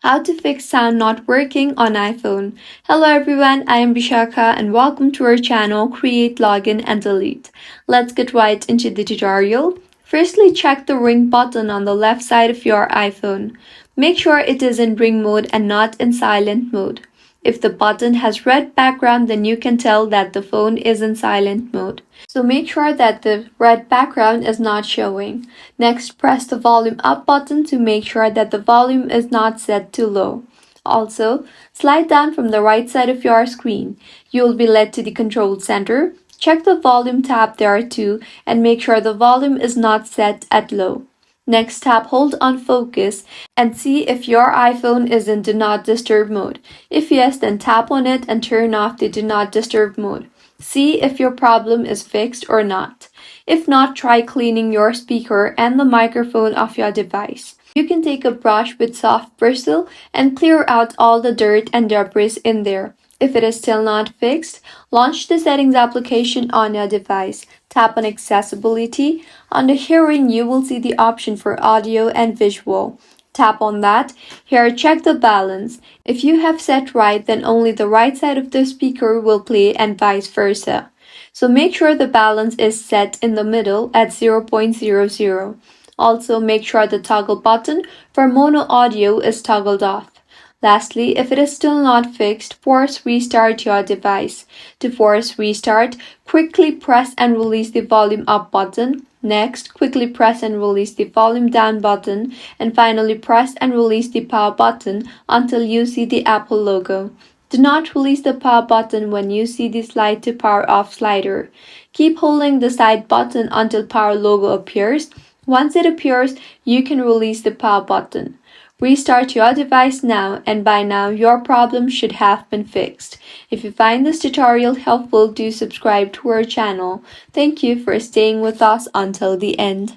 How to fix sound not working on iPhone. Hello everyone, I am Bishaka and welcome to our channel Create, Login and Delete. Let's get right into the tutorial. Firstly, check the ring button on the left side of your iPhone. Make sure it is in ring mode and not in silent mode. If the button has red background, then you can tell that the phone is in silent mode. So make sure that the red background is not showing. Next, press the volume up button to make sure that the volume is not set to low. Also, slide down from the right side of your screen. You will be led to the control center. Check the volume tab there too and make sure the volume is not set at low. Next, tap hold on focus and see if your iPhone is in do not disturb mode. If yes, then tap on it and turn off the do not disturb mode. See if your problem is fixed or not. If not, try cleaning your speaker and the microphone of your device. You can take a brush with soft bristle and clear out all the dirt and debris in there. If it is still not fixed, launch the settings application on your device. Tap on accessibility. Under hearing, you will see the option for audio and visual. Tap on that. Here, check the balance. If you have set right, then only the right side of the speaker will play and vice versa. So make sure the balance is set in the middle at 0.00. Also, make sure the toggle button for mono audio is toggled off. Lastly, if it is still not fixed, force restart your device. To force restart, quickly press and release the volume up button. Next, quickly press and release the volume down button. And finally, press and release the power button until you see the Apple logo. Do not release the power button when you see the slide to power off slider. Keep holding the side button until power logo appears. Once it appears, you can release the power button. Restart your device now, and by now your problem should have been fixed. If you find this tutorial helpful, do subscribe to our channel. Thank you for staying with us until the end.